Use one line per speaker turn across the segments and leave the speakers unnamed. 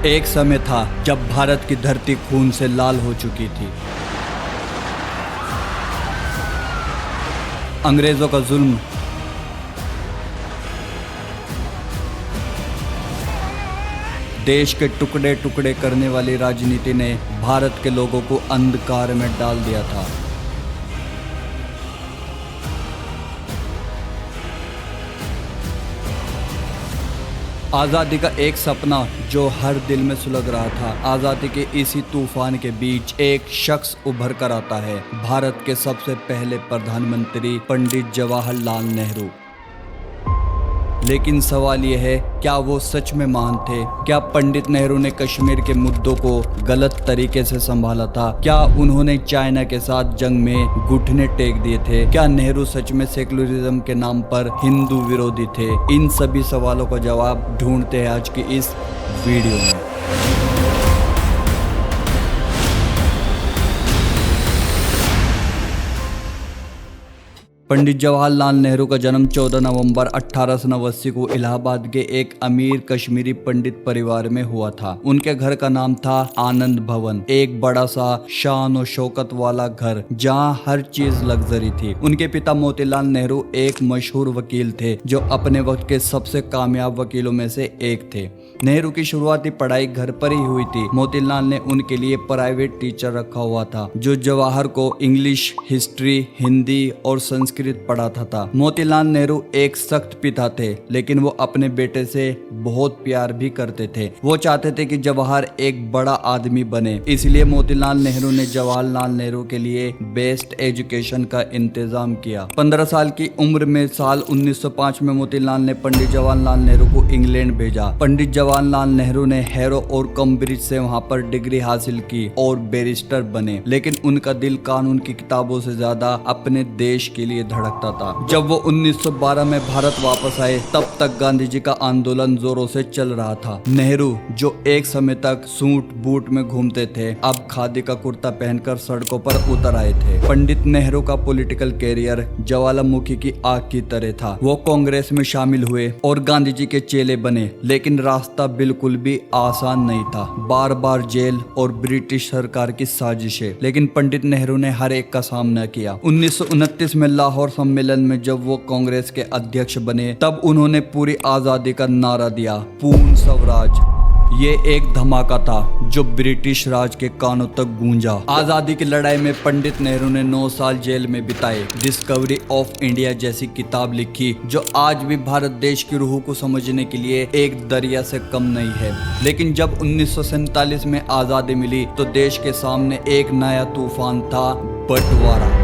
एक समय था जब भारत की धरती खून से लाल हो चुकी थी। अंग्रेजों का जुल्म, देश के टुकड़े टुकड़े करने वाली राजनीति ने भारत के लोगों को अंधकार में डाल दिया था। आज़ादी का एक सपना जो हर दिल में सुलग रहा था। आज़ादी के इसी तूफान के बीच एक शख्स उभर कर आता है, भारत के सबसे पहले प्रधानमंत्री पंडित जवाहरलाल नेहरू। लेकिन सवाल यह है, क्या वो सच में महान थे? क्या पंडित नेहरू ने कश्मीर के मुद्दों को गलत तरीके से संभाला था? क्या उन्होंने चाइना के साथ जंग में घुटने टेक दिए थे? क्या नेहरू सच में सेकुलरिज्म के नाम पर हिंदू विरोधी थे? इन सभी सवालों का जवाब ढूंढते हैं आज की इस वीडियो में। पंडित जवाहरलाल नेहरू का जन्म 14 नवंबर 1889 को इलाहाबाद के एक अमीर कश्मीरी पंडित परिवार में हुआ था। उनके घर का नाम था आनंद भवन, एक बड़ा सा शान और शौकत वाला घर जहां हर चीज लग्जरी थी। उनके पिता मोतीलाल नेहरू एक मशहूर वकील थे जो अपने वक्त के सबसे कामयाब वकीलों में से एक थे। नेहरू की शुरुआती पढ़ाई घर पर ही हुई थी। मोतीलाल ने उनके लिए प्राइवेट टीचर रखा हुआ था जो जवाहर को इंग्लिश, हिस्ट्री, हिंदी और संस्कृत पढ़ाता था। मोतीलाल नेहरू एक सख्त पिता थे, लेकिन वो अपने बेटे से बहुत प्यार भी करते थे। वो चाहते थे कि जवाहर एक बड़ा आदमी बने, इसलिए मोतीलाल नेहरू ने जवाहरलाल नेहरू के लिए बेस्ट एजुकेशन का इंतजाम किया। 15 साल की उम्र में साल 1905 में मोतीलाल ने पंडित जवाहरलाल नेहरू को इंग्लैंड भेजा। पंडित जवाहरलाल नेहरू ने हैरो और कैम्ब्रिज से वहां पर डिग्री हासिल की और बैरिस्टर बने, लेकिन उनका दिल कानून की किताबों से ज्यादा अपने देश के लिए धड़कता था। जब वो 1912 में भारत वापस आए, तब तक गांधी जी का आंदोलन जोरों से चल रहा था। नेहरू, जो एक समय तक सूट बूट में घूमते थे, अब खादी का कुर्ता पहनकर सड़कों पर उतर आए थे। पंडित नेहरू का पॉलिटिकल कैरियर ज्वालामुखी की आग की तरह था। वो कांग्रेस में शामिल हुए और गांधी जी के चेले बने, लेकिन रास्ता बिल्कुल भी आसान नहीं था। बार बार जेल और ब्रिटिश सरकार की साजिशें, लेकिन पंडित नेहरू ने हर एक का सामना किया। 1929 में लाहौर सम्मेलन में जब वो कांग्रेस के अध्यक्ष बने, तब उन्होंने पूरी आजादी का नारा दिया, पूर्ण स्वराज। ये एक धमाका था जो ब्रिटिश राज के कानों तक गूंजा। आजादी की लड़ाई में पंडित नेहरू ने 9 साल जेल में बिताए। डिस्कवरी ऑफ इंडिया जैसी किताब लिखी जो आज भी भारत देश की रूह को समझने के लिए एक दरिया से कम नहीं है। लेकिन जब 1947 में आजादी मिली तो देश के सामने एक नया तूफान था, बंटवारा।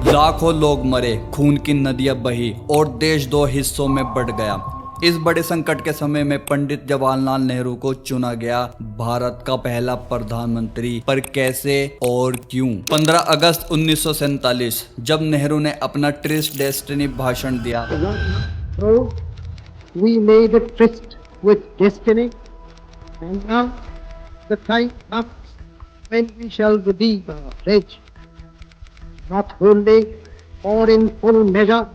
लाखों लोग मरे, खून की नदियां बही और देश 2 हिस्सों में बंट गया। इस बड़े संकट के समय में पंडित जवाहरलाल नेहरू को चुना गया भारत का पहला प्रधानमंत्री। पर कैसे और क्यों? 15 अगस्त 1947 जब नेहरू ने अपना ट्रिस्ट डेस्टिनी भाषण दिया।
We made a tryst with destiny, and now the time comes when we shall redeem our pledge, not wholly or in full measure,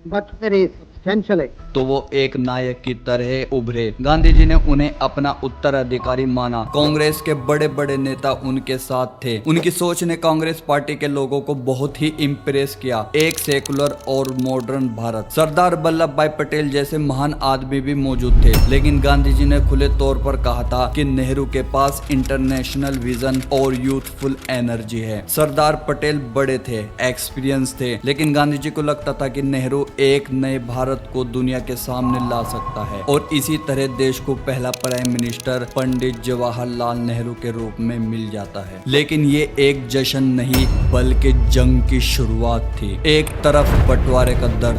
but very substantially.
तो वो एक नायक की तरह उभरे। गांधी जी ने उन्हें अपना उत्तराधिकारी माना। कांग्रेस के बड़े बड़े नेता उनके साथ थे। उनकी सोच ने कांग्रेस पार्टी के लोगों को बहुत ही इम्प्रेस किया। एक सेकुलर और मॉडर्न भारत। सरदार वल्लभ भाई पटेल जैसे महान आदमी भी मौजूद थे, लेकिन गांधी जी ने खुले तौर पर कहा था कि नेहरू के पास इंटरनेशनल विजन और यूथफुल एनर्जी है। सरदार पटेल बड़े थे, एक्सपीरियंस थे, लेकिन गांधी जी को लगता था कि नेहरू एक नए भारत को दुनिया के सामने ला सकता है। और इसी तरह देश को पहला प्राइम मिनिस्टर पंडित जवाहरलाल नेहरू के रूप में मिल जाता है। लेकिन ये एक जश्न नहीं बल्कि जंग की शुरुआत थी। एक तरफ बंटवारे का दर्द,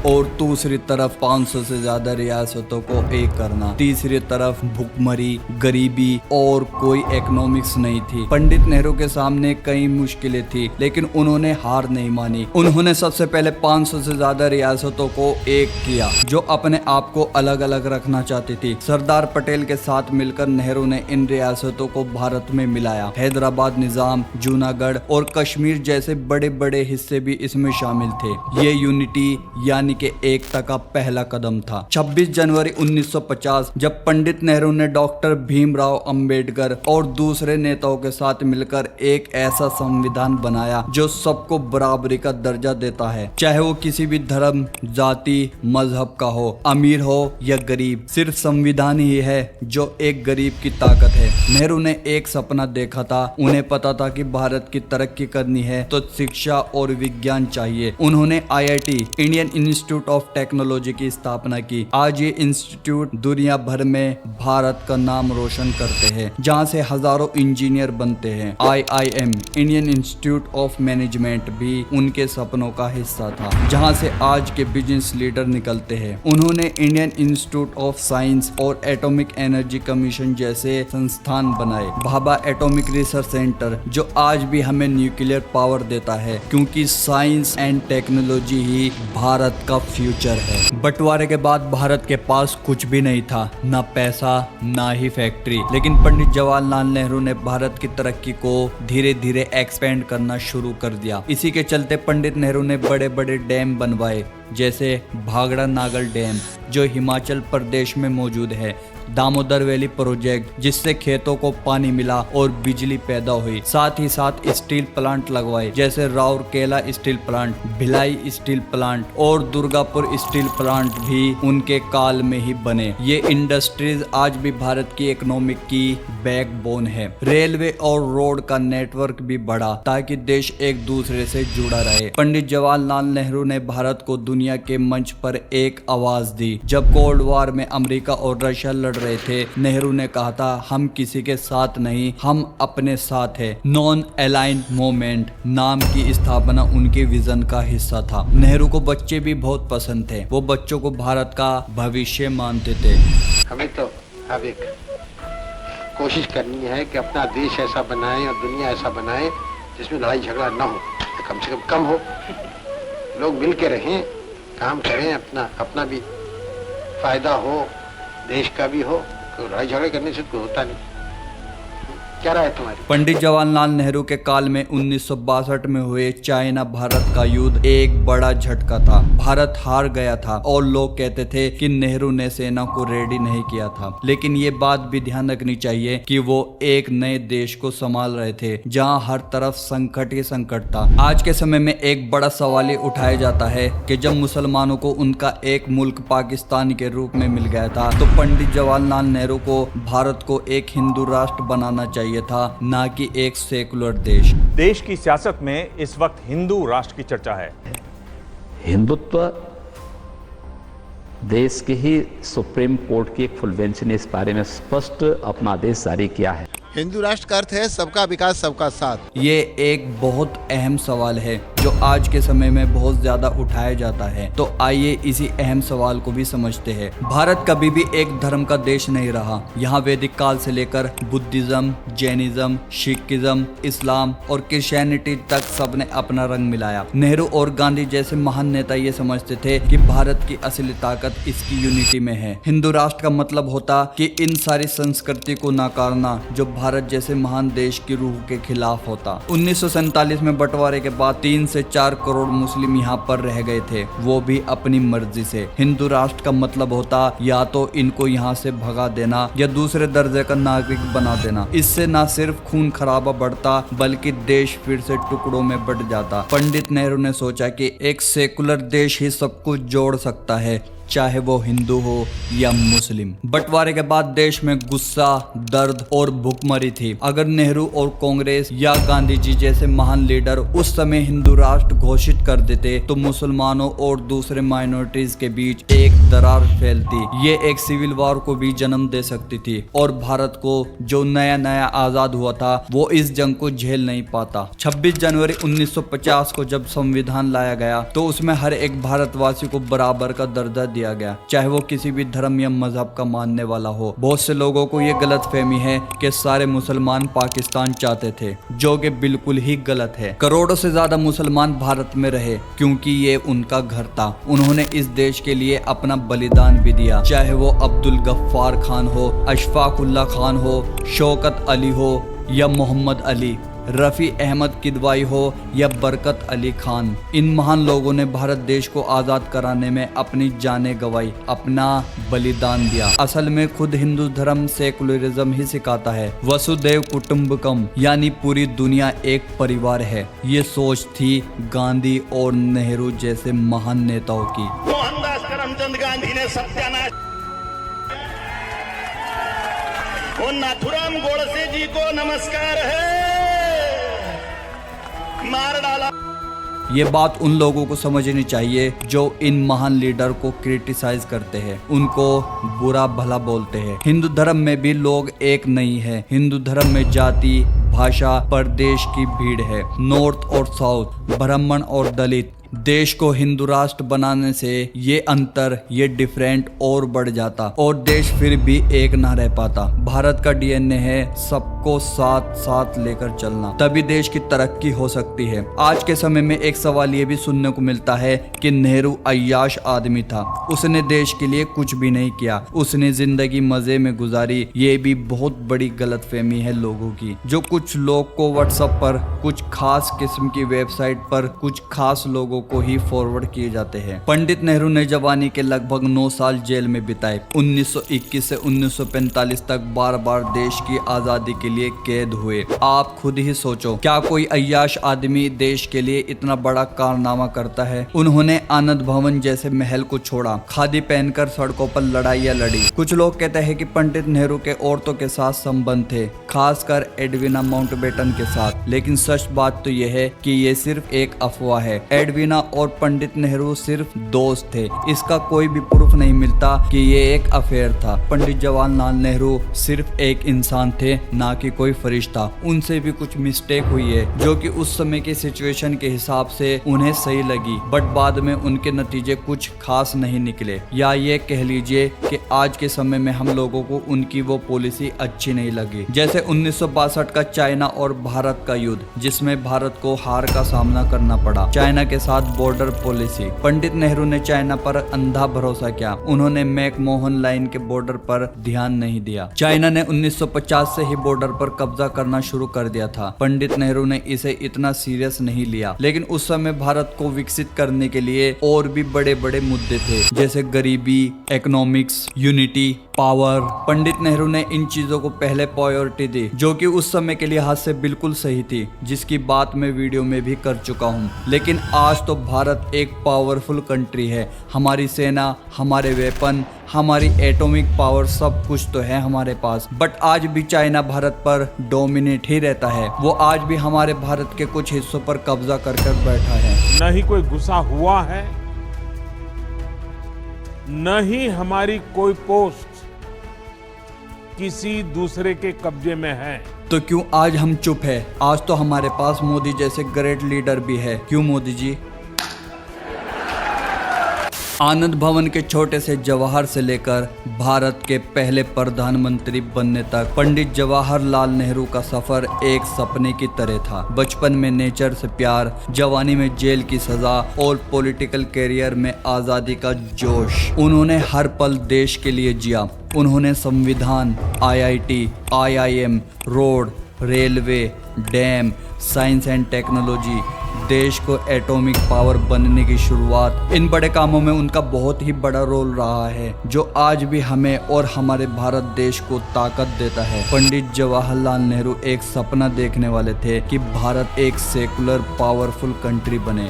और दूसरी तरफ 500 से ज्यादा रियासतों को एक करना। तीसरी तरफ भुखमरी, गरीबी और कोई इकोनॉमिक्स नहीं थी। पंडित नेहरू के सामने कई मुश्किलें थी, लेकिन उन्होंने हार नहीं मानी। उन्होंने सबसे पहले 500 से ज्यादा रियासतों को एक किया जो अपने आप को अलग अलग रखना चाहती थी। सरदार पटेल के साथ मिलकर नेहरू ने इन रियासतों को भारत में मिलाया। हैदराबाद, निजाम, जूनागढ़ और कश्मीर जैसे बड़े बड़े हिस्से भी इसमें शामिल थे। ये यूनिटी यानी कि एकता का पहला कदम था। 26 जनवरी 1950 जब पंडित नेहरू ने डॉक्टर भीमराव अंबेडकर और दूसरे नेताओं के साथ मिलकर एक ऐसा संविधान बनाया जो सबको बराबरी का दर्जा देता है, चाहे वो किसी भी धर्म, जाति, मजहब का हो, अमीर हो या गरीब। सिर्फ संविधान ही है जो एक गरीब की ताकत है। नेहरू ने एक सपना देखा था। उन्हें पता था कि भारत की तरक्की करनी है तो शिक्षा और विज्ञान चाहिए। उन्होंने IIT, Indian institute of technology की स्थापना की। आज ये इंस्टीट्यूट दुनिया भर में भारत का नाम रोशन करते हैं, जहाँ से हजारों इंजीनियर बनते हैं। IIM, Indian institute of management भी उनके सपनों का हिस्सा था, जहाँ से आज के बिजनेस लीडर निकलते हैं। उन्होंने इंडियन इंस्टीट्यूट ऑफ साइंस और एटॉमिक एनर्जी कमीशन जैसे संस्थान बनाए। भाभा एटॉमिक रिसर्च सेंटर जो आज भी हमें न्यूक्लियर पावर देता है, क्योंकि साइंस एंड टेक्नोलॉजी ही भारत का फ्यूचर है। बंटवारे के बाद भारत के पास कुछ भी नहीं था, ना पैसा ना ही फैक्ट्री। लेकिन पंडित जवाहरलाल नेहरू ने भारत की तरक्की को धीरे धीरे एक्सपेंड करना शुरू कर दिया। इसी के चलते पंडित नेहरू ने बड़े बड़े डैम बनवाए, जैसे भाखड़ा नागल डैम जो हिमाचल प्रदेश में मौजूद है, दामोदर वैली प्रोजेक्ट जिससे खेतों को पानी मिला और बिजली पैदा हुई। साथ ही साथ स्टील प्लांट लगवाए, जैसे Rourkela steel plant, Bhilai steel plant और दुर्गापुर स्टील प्लांट भी उनके काल में ही बने। ये इंडस्ट्रीज आज भी भारत की इकोनॉमिक की बैकबोन है। रेलवे और रोड का नेटवर्क भी बढ़ा ताकि देश एक दूसरे से जुड़ा रहे। पंडित जवाहरलाल नेहरू ने भारत को दुनिया के मंच पर एक आवाज दी। जब कोल्ड वॉर में अमेरिका और रशिया लड़ रहे थे, नेहरू ने कहा था, हम किसी के साथ नहीं, हम अपने साथ है। नॉन अलाइन मूवमेंट नाम की स्थापना उनके विजन का हिस्सा था। नेहरू को बच्चे भी बहुत पसंद थे। वो बच्चों को भारत का भविष्य मानते थे।
हमें तो अब एक कोशिश करनी है कि अपना देश ऐसा बनाएं और दुनिया ऐसा बनाएं जिसमें लड़ाई झगड़ा ना हो, कम से कम हो, लोग मिल के रहें, काम करें, अपना भी फायदा हो, देश का भी हो। तो लड़ाई झगड़े करने से कोई होता नहीं। क्या राय है तुम्हारी?
पंडित जवाहरलाल नेहरू के काल में 1962 में हुए चाइना भारत का युद्ध एक बड़ा झटका था। भारत हार गया था और लोग कहते थे कि नेहरू ने सेना को रेडी नहीं किया था। लेकिन ये बात भी ध्यान रखनी चाहिए कि वो एक नए देश को संभाल रहे थे जहां हर तरफ संकट ही संकट था। आज के समय में एक बड़ा सवाल ये उठाया जाता है कि जब मुसलमानों को उनका एक मुल्क पाकिस्तान के रूप में मिल गया था, तो पंडित जवाहरलाल नेहरू को भारत को एक हिंदू राष्ट्र बनाना चाहिए था, ना कि एक सेकुलर देश।
देश की सियासत में इस वक्त हिंदू राष्ट्र की चर्चा है।
हिंदुत्व देश के ही सुप्रीम कोर्ट की एक फुल बेंच ने इस बारे में स्पष्ट अपना आदेश जारी किया है।
हिंदू राष्ट्र का अर्थ है सबका विकास सबका साथ।
ये एक बहुत अहम सवाल है जो आज के समय में बहुत ज्यादा उठाया जाता है। तो आइए इसी अहम सवाल को भी समझते हैं। भारत कभी भी एक धर्म का देश नहीं रहा। यहाँ वैदिक काल से लेकर बुद्धिज्म, जैनिज्म, सिखिज्म, इस्लाम और क्रिश्चियनिटी तक सबने अपना रंग मिलाया। नेहरू और गांधी जैसे महान नेता ये समझते थे कि भारत की असली ताकत इसकी यूनिटी में है। हिंदू राष्ट्र का मतलब होता कि इन सारी संस्कृति को नकारना जो भारत जैसे महान देश की रूह के खिलाफ होता। 1947 में बंटवारे के बाद 3 से 4 करोड़ मुस्लिम यहाँ पर रह गए थे, वो भी अपनी मर्जी से। हिंदू राष्ट्र का मतलब होता या तो इनको यहाँ से भगा देना या दूसरे दर्जे का नागरिक बना देना। इससे न सिर्फ खून खराबा बढ़ता बल्कि देश फिर से टुकड़ों में बट जाता। पंडित नेहरू ने सोचा कि एक सेकुलर देश ही सब कुछ जोड़ सकता है। चाहे वो हिंदू हो या मुस्लिम। बंटवारे के बाद देश में गुस्सा, दर्द और भुखमरी थी। अगर नेहरू और कांग्रेस या गांधी जी जैसे महान लीडर उस समय हिंदू राष्ट्र घोषित कर देते तो मुसलमानों और दूसरे माइनॉरिटीज के बीच एक दरार फैलती। ये एक सिविल वॉर को भी जन्म दे सकती थी और भारत को जो नया नया आजाद हुआ था वो इस जंग को झेल नहीं पाता। 26 जनवरी 1950 को जब संविधान लाया गया तो उसमें हर एक भारतवासी को बराबर का दर्जा दिया गया, चाहे वो किसी भी धर्म या मजहब का मानने वाला हो। बहुत से लोगों को ये गलतफहमी है कि सारे मुसलमान पाकिस्तान चाहते थे, जो कि बिल्कुल ही गलत है। करोड़ों से ज्यादा मुसलमान भारत में रहे क्योंकि ये उनका घर था। उन्होंने इस देश के लिए अपना बलिदान भी दिया, चाहे वो अब्दुल गफ्फार खान हो, अशफाक उल्लाह खान हो, शौकत अली हो या मोहम्मद अली, रफ़ी अहमद किदवाई हो या बरकत अली खान। इन महान लोगों ने भारत देश को आज़ाद कराने में अपनी जानें गंवाई, अपना बलिदान दिया। असल में खुद हिंदू धर्म सेकुलरिज्म ही सिखाता है, वसुदैव कुटुंबकम, यानी पूरी दुनिया एक परिवार है। ये सोच थी गांधी और नेहरू जैसे महान नेताओं की।
मोहनदास करमचंद गांधी ने सत्यानाश, वो नाथुराम गोडसे जी को नमस्कार है, मार डाला।
ये बात उन लोगों को समझनी चाहिए जो इन महान लीडर को क्रिटिसाइज करते हैं, उनको बुरा भला बोलते हैं। हिंदू धर्म में भी लोग एक नहीं है। हिंदू धर्म में जाति, भाषा, प्रदेश की भीड़ है। नॉर्थ और साउथ, ब्राह्मण और दलित। देश को हिंदू राष्ट्र बनाने से ये अंतर, ये डिफरेंट और बढ़ जाता और देश फिर भी एक ना रह पाता। भारत का डीएनए है सबको साथ साथ लेकर चलना, तभी देश की तरक्की हो सकती है। आज के समय में एक सवाल ये भी सुनने को मिलता है कि नेहरू अय्याश आदमी था, उसने देश के लिए कुछ भी नहीं किया, उसने जिंदगी मजे में गुजारी। ये भी बहुत बड़ी गलतफहमी है लोगों की, जो कुछ लोग को व्हाट्सएप पर, कुछ खास किस्म की वेबसाइट पर, कुछ खास लोगों को ही फॉरवर्ड किए जाते हैं। पंडित नेहरू ने जवानी के लगभग 9 साल जेल में बिताए। 1921 से 1945 तक बार बार देश की आजादी के लिए कैद हुए। आप खुद ही सोचो, क्या कोई अय्याश आदमी देश के लिए इतना बड़ा कारनामा करता है? उन्होंने आनंद भवन जैसे महल को छोड़ा, खादी पहनकर सड़कों पर लड़ाइयाँ लड़ी। कुछ लोग कहते हैं कि पंडित नेहरू के औरतों के साथ संबंध थे, खासकर एडविना माउंटबेटन के साथ, लेकिन सच बात तो यह है कि ये सिर्फ एक अफवाह है। एडविना और पंडित नेहरू सिर्फ दोस्त थे, इसका कोई भी प्रूफ नहीं मिलता कि ये एक अफेयर था। पंडित जवाहरलाल नेहरू सिर्फ एक इंसान थे, ना कि कोई फरिश्ता। उनसे भी कुछ मिस्टेक हुई है जो कि उस समय की सिचुएशन के हिसाब से उन्हें सही लगी, बट बाद में उनके नतीजे कुछ खास नहीं निकले। या ये कह लीजिए कि आज के समय में हम लोगों को उनकी वो पॉलिसी अच्छी नहीं लगी, जैसे 1962 का चाइना और भारत का युद्ध, जिसमें भारत को हार का सामना करना पड़ा। चाइना के साथ बॉर्डर पॉलिसी, पंडित नेहरू ने चाइना पर अंधा भरोसा किया। उन्होंने मैकमोहन लाइन के बॉर्डर पर ध्यान नहीं दिया। चाइना ने 1950 से ही बॉर्डर पर कब्जा करना शुरू कर दिया था। पंडित नेहरू ने इसे इतना सीरियस नहीं लिया, लेकिन उस समय भारत को विकसित करने के लिए और भी बड़े बड़े मुद्दे थे, जैसे गरीबी, economics, unity, power. Pandit Nehru ने इन चीजों को पहले प्रायोरिटी दी, जो कि उस समय के लिहाज से बिल्कुल सही थी, जिसकी बात मैं वीडियो में भी कर चुका हूँ। लेकिन आज तो भारत एक पावरफुल कंट्री है। हमारी सेना, हमारे वेपन, हमारी एटॉमिक पावर, सब कुछ तो है हमारे पास, बट आज भी चाइना भारत पर डोमिनेट ही रहता है। वो आज भी हमारे भारत के कुछ हिस्सों पर कब्जा कर बैठा है।
न ही कोई गुस्सा हुआ है, न ही हमारी कोई पोस्ट किसी दूसरे के कब्जे में है।
तो क्यों आज हम चुप है? आज तो हमारे पास मोदी जैसे ग्रेट लीडर भी है। क्यों मोदी जी? आनंद भवन के छोटे से जवाहर से लेकर भारत के पहले प्रधानमंत्री बनने तक पंडित जवाहरलाल नेहरू का सफर एक सपने की तरह था। बचपन में नेचर से प्यार, जवानी में जेल की सजा और पॉलिटिकल कैरियर में आजादी का जोश। उन्होंने हर पल देश के लिए जिया। उन्होंने संविधान, IIT, IIM, road, railway, dam, science and technology, देश को एटॉमिक पावर बनने की शुरुआत, इन बड़े कामों में उनका बहुत ही बड़ा रोल रहा है, जो आज भी हमें और हमारे भारत देश को ताकत देता है। पंडित जवाहरलाल नेहरू एक सपना देखने वाले थे कि भारत एक सेकुलर पावरफुल कंट्री बने।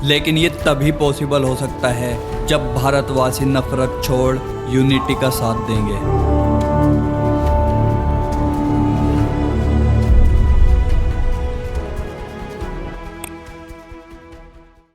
लेकिन ये तभी पॉसिबल हो सकता है जब भारतवासी नफरत छोड़ यूनिटी का साथ देंगे।